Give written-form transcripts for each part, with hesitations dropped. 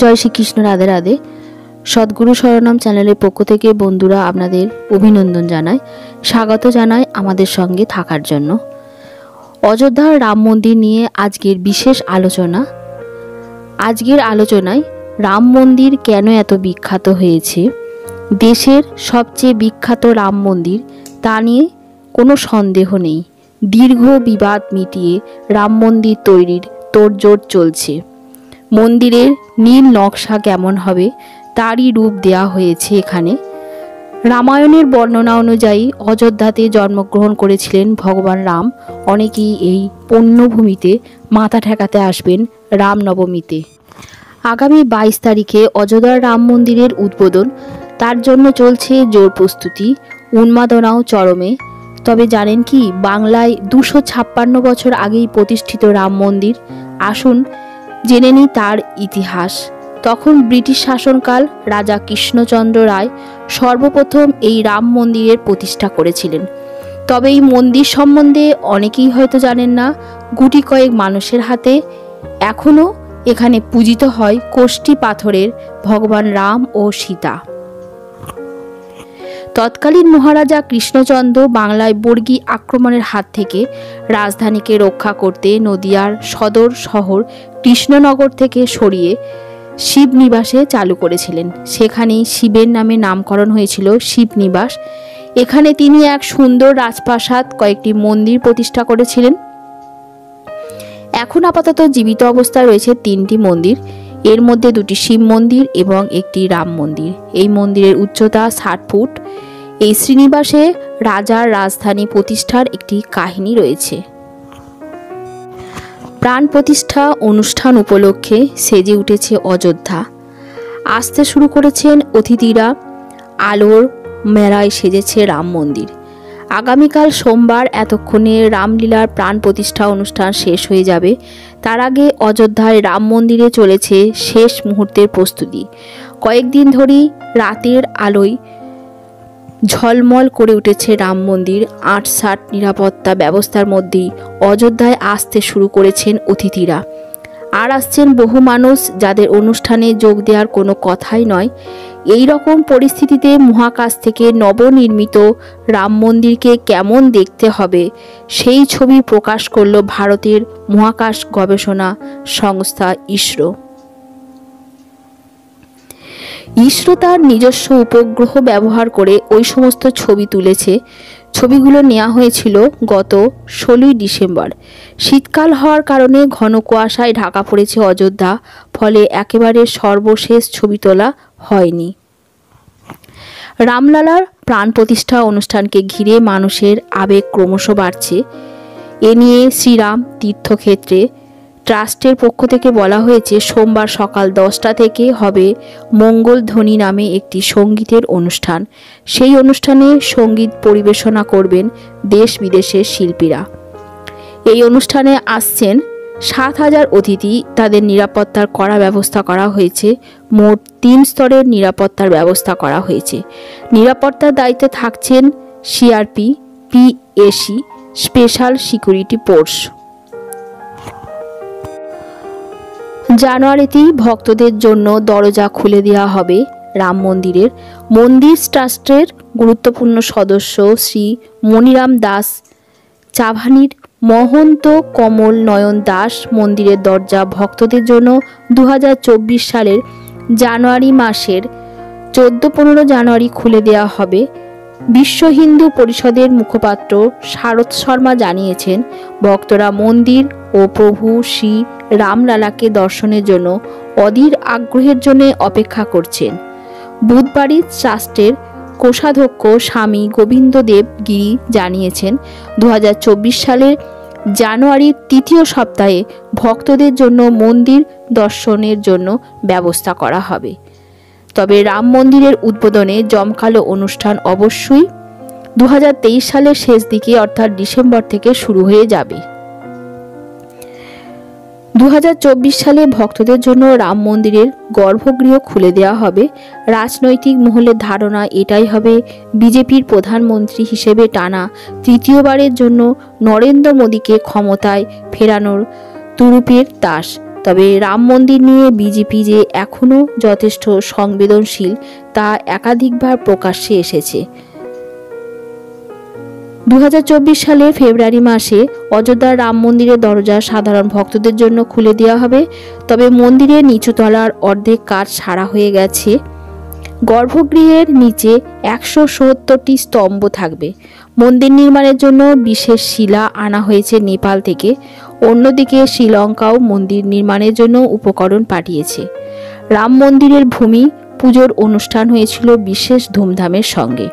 জয় শ্রীকৃষ্ণ, রাধে রাধে। সদ্গুরু শরণম চ্যানেলের পক্ষ থেকে বন্ধুরা আপনাদের অভিনন্দন জানাই, স্বাগত জানাই আমাদের সঙ্গে থাকার জন্য। অযোধ্যার রাম মন্দির নিয়ে আজকের বিশেষ আলোচনা। আজকের আলোচনায় রাম মন্দির কেন এত বিখ্যাত হয়েছে, দেশের সবচেয়ে বিখ্যাত রাম মন্দির তা নিয়ে কোনো সন্দেহ নেই। দীর্ঘ বিবাদ মিটিয়ে রাম মন্দির তৈরির তোড়জোড় চলছে। মন্দিরের নীল নকশা কেমন হবে তারই রূপ দেয়া হয়েছে এখানে। রামায়ণের বর্ণনা অনুযায়ী অযোধ্যাতে জন্মগ্রহণ করেছিলেন ভগবান রাম। অনেকেই এই পুণ্যভূমিতে মাথা ঠেকাতে আসবেন রামনবমীতে। আগামী 22 তারিখে অযোধ্যার রাম মন্দিরের উদ্বোধন, তার জন্য চলছে জোর প্রস্তুতি, উন্মাদনাও চরমে। তবে জানেন কি, বাংলায় 256 বছর আগেই প্রতিষ্ঠিত রাম মন্দির। আসুন জেনে নিই তার ইতিহাস। তখন ব্রিটিশ শাসনকাল, রাজা কৃষ্ণচন্দ্র রায় সর্বপ্রথম এই রাম মন্দিরের প্রতিষ্ঠা করেছিলেন। তবে এই মন্দির সম্বন্ধে অনেকেই হয়তো জানেন না। গুটি কয়েক মানুষের হাতে এখনও এখানে পূজিত হয় কোষ্ঠী পাথরের ভগবান রাম ও সীতা। তৎকালীন মহারাজা কৃষ্ণচন্দ্র বাংলায় বর্গী আক্রমণের হাত থেকে রাজধানীকে রক্ষা করতে নদিয়ার সদর শহর কৃষ্ণনগর থেকে সরিয়ে শিবনিবাসে চালু করেছিলেন। সেখানেই শিবের নামে নামকরণ হয়েছিল শিবনিবাস। এখানে তিনি এক সুন্দর রাজপ্রাসাদ, কয়েকটি মন্দির প্রতিষ্ঠা করেছিলেন। এখন আপাতত জীবিত অবস্থায় রয়েছে 3টি মন্দির, এর মধ্যে 2টি শিব মন্দির এবং একটি রাম মন্দির। এই মন্দিরের উচ্চতা 60 ফুট। এই শ্রীনিবাসে রাজার রাজধানী প্রতিষ্ঠার একটি কাহিনী রয়েছে। প্রাণ প্রতিষ্ঠা অনুষ্ঠান উপলক্ষে সেজে উঠেছে অযোধ্যা। আসতে শুরু করেছেন অতিথিরা। আলোর মেলায় সেজেছে রাম মন্দির। আগামীকাল সোমবার এতক্ষণে রামলীলার প্রাণ প্রতিষ্ঠা অনুষ্ঠান শেষ হয়ে যাবে। তার আগে অযোধ্যায় রাম মন্দিরে চলেছে শেষ মুহূর্তের প্রস্তুতি। কয়েকদিন ধরেই রাতের আলোয় ঝলমল করে উঠেছে রাম মন্দির। 8-60 নিরাপত্তা ব্যবস্থার মধ্যেই অযোধ্যায় আসতে শুরু করেছেন অতিথিরা। আর আসছেন বহু মানুষ যাদের অনুষ্ঠানে যোগ দেওয়ার কোনো কথাই নয়। এই রকম পরিস্থিতিতে মহাকাশ থেকে নবনির্মিত রাম মন্দিরকে কেমন দেখতে হবে সেই ছবি প্রকাশ করল ভারতের মহাকাশ গবেষণা সংস্থা ইসরো। ইসরো তার নিজস্ব উপগ্রহ ব্যবহার করে ওই সমস্ত ছবি তুলেছে। ছবিগুলো নেওয়া হয়েছিল গত 16ই ডিসেম্বর। শীতকাল হওয়ার কারণে ঘন কুয়াশায় ঢাকা পড়েছে অযোধ্যা, ফলে একেবারে সর্বশেষ ছবি তোলা হয়নি। রামলালার প্রাণ প্রতিষ্ঠা অনুষ্ঠানকে ঘিরে মানুষের আবেগ ক্রমশ বাড়ছে। এ নিয়ে শ্রীরাম তীর্থক্ষেত্রে ট্রাস্টের পক্ষ থেকে বলা হয়েছে, সোমবার সকাল 10টা থেকে হবে মঙ্গল ধ্বনি নামে একটি সঙ্গীতের অনুষ্ঠান। সেই অনুষ্ঠানে সঙ্গীত পরিবেশনা করবেন দেশ বিদেশের শিল্পীরা। এই অনুষ্ঠানে আসছেন 7,000 অতিথি। তাদের নিরাপত্তার কড়া ব্যবস্থা করা হয়েছে। মোট 3 স্তরের নিরাপত্তার ব্যবস্থা করা হয়েছে। নিরাপত্তার দায়িত্বে থাকছেন CRP, PAC, special security force. জানুয়ারিতেই ভক্তদের জন্য দরজা খুলে দেওয়া হবে রাম মন্দিরের। মন্দির ট্রাস্টের গুরুত্বপূর্ণ সদস্য শ্রী মণিরাম দাস চাভানির মহন্ত কমল নয়ন দাস মন্দিরের দরজা ভক্তদের জন্য 2024 সালের জানুয়ারি মাসের 14-15 জানুয়ারি খুলে দেওয়া হবে। বিশ্ব হিন্দু পরিষদের মুখপাত্র শারদ শর্মা জানিয়েছেন, ভক্তরা মন্দির ও প্রভু শ্রী রামলালাকে দর্শনের জন্য অধীর আগ্রহের জন্য অপেক্ষা করছেন। বুধবারই ট্রাস্টের কোষাধ্যক্ষ স্বামী গোবিন্দদেব গিরি জানিয়েছেন, 2024 সালের জানুয়ারির 3য় সপ্তাহে ভক্তদের জন্য মন্দির দর্শনের জন্য ব্যবস্থা করা হবে। তবে রাম মন্দিরের উদ্বোধনে জমকালো অনুষ্ঠান অবশ্যই 2023 সালের শেষ দিকে অর্থাৎ ডিসেম্বর থেকে শুরু হয়ে যাবে। 2024 সালে ভক্তদের জন্য রাম মন্দিরের গর্ভগৃহ খুলে দেওয়া হবে। রাজনৈতিক মহলের ধারণা এটাই হবে বিজেপির প্রধানমন্ত্রী হিসেবে টানা 3য়বারের জন্য নরেন্দ্র মোদীকে ক্ষমতায় ফেরানোর তুরুপের তাস। তবে রাম মন্দির নিয়ে বিজেপি যে এখনও যথেষ্ট সংবেদনশীল তা একাধিকবার প্রকাশ্যে এসেছে। 2024 সালের ফেব্রুয়ারি মাসে অযোধ্যার রাম মন্দিরের দরজা সাধারণ ভক্তদের জন্য খুলে দেওয়া হবে। তবে মন্দিরের নিচুতলার অর্ধেক কাজ সারা হয়ে গেছে। গর্ভগৃহের নিচে 170টি স্তম্ভ থাকবে। মন্দির নির্মাণের জন্য বিশেষ শিলা আনা হয়েছে নেপাল থেকে। অন্যদিকে শ্রীলঙ্কাও মন্দির নির্মাণের জন্য উপকরণ পাঠিয়েছে। রাম মন্দিরের ভূমি পুজোর অনুষ্ঠান হয়েছিল বিশেষ ধুমধামের সঙ্গে।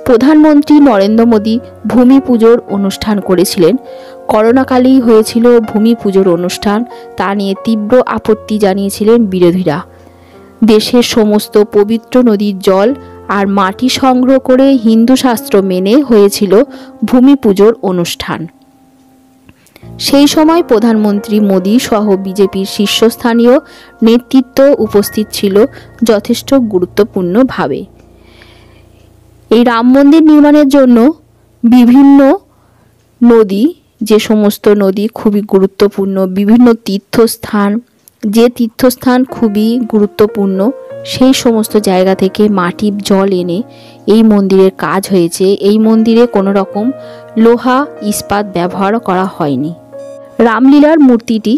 প্রধানমন্ত্রী নরেন্দ্র মোদী ভূমি পুজোর অনুষ্ঠান করেছিলেন। করোনাকালেই হয়েছিল ভূমি পুজোর অনুষ্ঠান, তা নিয়ে তীব্র আপত্তি জানিয়েছিলেন বিরোধীরা। দেশের সমস্ত পবিত্র নদীর জল আর মাটি সংগ্রহ করে হিন্দু শাস্ত্র মেনে হয়েছিল ভূমি পুজোর অনুষ্ঠান। সেই সময় প্রধানমন্ত্রী মোদী সহ বিজেপির শীর্ষস্থানীয় নেতৃত্ব উপস্থিত ছিল যথেষ্ট গুরুত্বপূর্ণভাবে। এই রাম মন্দির নির্মাণের জন্য বিভিন্ন নদী, যে সমস্ত নদী খুবই গুরুত্বপূর্ণ, বিভিন্ন তীর্থস্থান, যে তীর্থস্থান খুবই গুরুত্বপূর্ণ সেই সমস্ত জায়গা থেকে মাটির জল এনে এই মন্দিরের কাজ হয়েছে। এই মন্দিরে কোনো রকম লোহা ইস্পাত ব্যবহার করা হয়নি। রামলীলার মূর্তিটি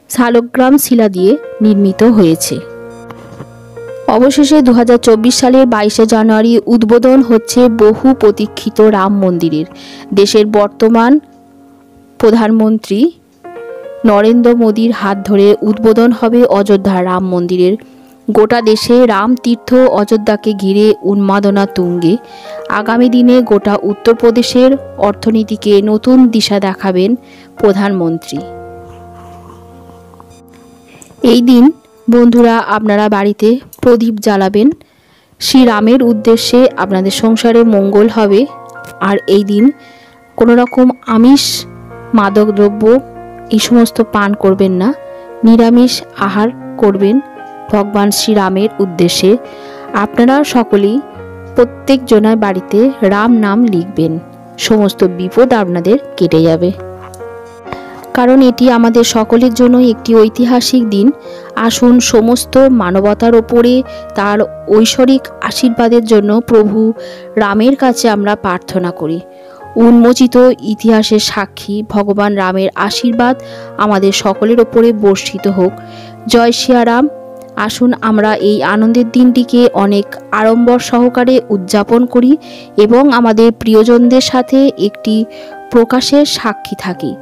শালগ্রাম শিলা দিয়ে নির্মিত হয়েছে। অবশেষে 2024 সালের 22শে জানুয়ারি উদ্বোধন হচ্ছে বহু প্রতীক্ষিত রাম মন্দিরের। দেশের বর্তমান প্রধানমন্ত্রী নরেন্দ্র মোদীর হাত ধরে উদ্বোধন হবে অযোধ্যার রাম মন্দিরের। গোটা দেশে রাম তীর্থ অযোধ্যাকে ঘিরে উন্মাদনা তুঙ্গে। আগামী দিনে গোটা উত্তরপ্রদেশের অর্থনীতিকে নতুন দিশা দেখাবেন প্রধানমন্ত্রী। এই দিন বন্ধুরা আপনারা বাড়িতে প্রদীপ জ্বালাবেন। শ্রীরামের উদ্দেশ্যে আপনাদের সংসারে মঙ্গল হবে। আর এই দিন কোনো রকম আমিষ, মাদক দ্রব্য এই সমস্ত পান করবেন না, নিরামিষ আহার করবেন ভগবান শ্রীরামের উদ্দেশ্যে। আপনারা সকলেই প্রত্যেক জনের বাড়িতে রাম নাম লিখবেন, সমস্ত বিপদ আপনাদের কেটে যাবে। কারণ এটি আমাদের সকলের জন্য একটি ঐতিহাসিক দিন। আসুন সমস্ত মানবতার ওপরে তার ঐশ্বরিক আশীর্বাদের জন্য প্রভু রামের কাছে আমরা প্রার্থনা করি। উন্মোচিত ইতিহাসের সাক্ষী ভগবান রামের আশীর্বাদ আমাদের সকলের ওপরে বর্ষিত হোক। জয় শ্রীরাম। আসুন আমরা এই আনন্দের দিনটিকে অনেক আড়ম্বর সহকারে উদযাপন করি এবং আমাদের প্রিয়জনদের সাথে একটি প্রকাশের সাক্ষী থাকি।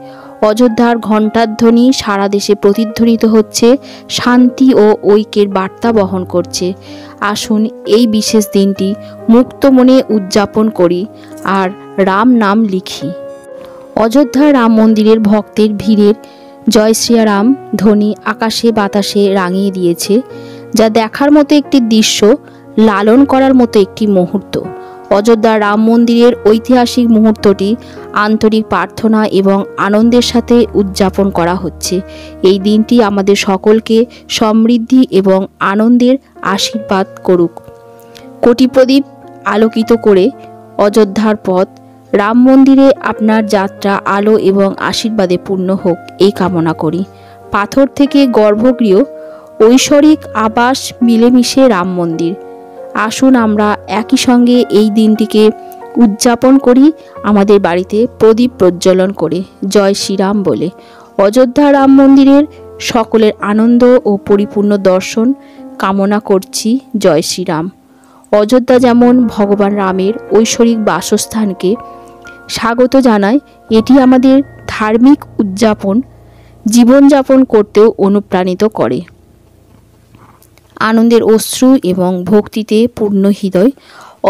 অযোধ্যার ঘণ্টার ধ্বনি সারা দেশে প্রতিধ্বনিত হচ্ছে, শান্তি ও ঐক্যের বার্তা বহন করছে। আসুন এই বিশেষ দিনটি মুক্ত মনে উদযাপন করি আর রাম নাম লিখি। অযোধ্যা রাম মন্দিরের ভক্তের ভিড়ের জয় শ্রীরাম ধ্বনি আকাশে বাতাসে রাঙিয়ে দিয়েছে, যা দেখার মতো একটি দৃশ্য, লালন করার মতো একটি মুহূর্ত। অযোধ্যা রাম মন্দিরের ঐতিহাসিক মুহূর্তটি আন্তরিক প্রার্থনা এবং আনন্দের সাথে উদযাপন করা হচ্ছে। এই দিনটি আমাদের সকলকে সমৃদ্ধি এবং আনন্দের আশীর্বাদ করুক। কোটি প্রদীপ আলোকিত করে অযোধ্যার পথ, রাম মন্দিরে আপনার যাত্রা আলো এবং আশীর্বাদে পূর্ণ হোক এই কামনা করি। পাথর থেকে গর্ভগৃহ, ঐশ্বরিক আবাস মিলেমিশে রাম মন্দির। আসুন আমরা একই সঙ্গে এই দিনটিকে উদযাপন করি আমাদের বাড়িতে প্রদীপ প্রজ্বলন করে জয় শ্রীরাম বলে। অযোধ্যা রাম মন্দিরের সকলের আনন্দ ও পরিপূর্ণ দর্শন কামনা করছি। জয় শ্রীরাম। অযোধ্যা যেমন ভগবান রামের ঐশ্বরিক বাসস্থানকে স্বাগত জানায়, এটি আমাদের ধার্মিক উদযাপন জীবনযাপন করতেও অনুপ্রাণিত করে। আনন্দের অশ্রু এবং ভক্তিতে পূর্ণ হৃদয়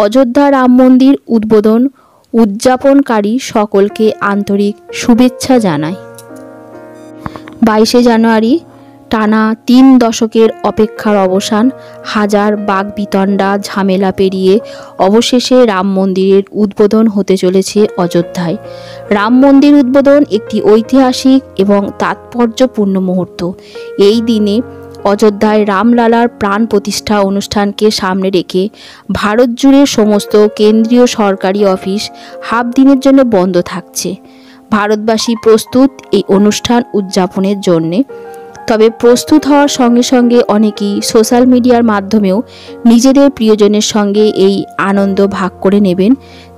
অযোধ্যা রাম মন্দির উদ্বোধন উদযাপনকারী সকলকে আন্তরিক শুভেচ্ছা জানাই। 22শে জানুয়ারি টানা 3 দশকের অপেক্ষার অবসান, হাজার বাকবিতণ্ডা ঝামেলা পেরিয়ে অবশেষে রাম মন্দিরের উদ্বোধন হতে চলেছে অযোধ্যায়। রাম মন্দির উদ্বোধন একটি ঐতিহাসিক এবং তাৎপর্যপূর্ণ মুহূর্ত। এই দিনে অযোধ্যায় রামলালার প্রাণ প্রতিষ্ঠা অনুষ্ঠানকে সামনে রেখে ভারত জুড়ে সমস্ত কেন্দ্রীয় সরকারি অফিস হাফ দিনের জন্য বন্ধ থাকছে। ভারতবাসী প্রস্তুত এই অনুষ্ঠান উদযাপনের জন্যে। তবে প্রস্তুত হওয়ার সঙ্গে সঙ্গে অনেকেই সোশ্যাল মিডিয়ার মাধ্যমেও নিজেদের প্রিয়জনের সঙ্গে এই আনন্দ ভাগ করে নেবেন।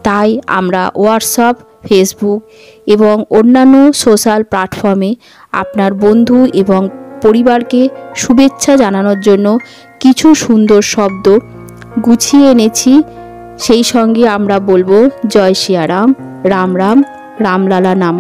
তাই আমরা হোয়াটসঅ্যাপ, ফেসবুক এবং অন্যান্য সোশ্যাল প্ল্যাটফর্মে আপনার বন্ধু এবং পরিবারকে শুভেচ্ছা জানানোর জন্য কিছু সুন্দর শব্দ গুছিয়ে এনেছি। সেই সঙ্গে আমরা বলবো জয় সিয়ারাম, রাম রাম, রামলালা নাম।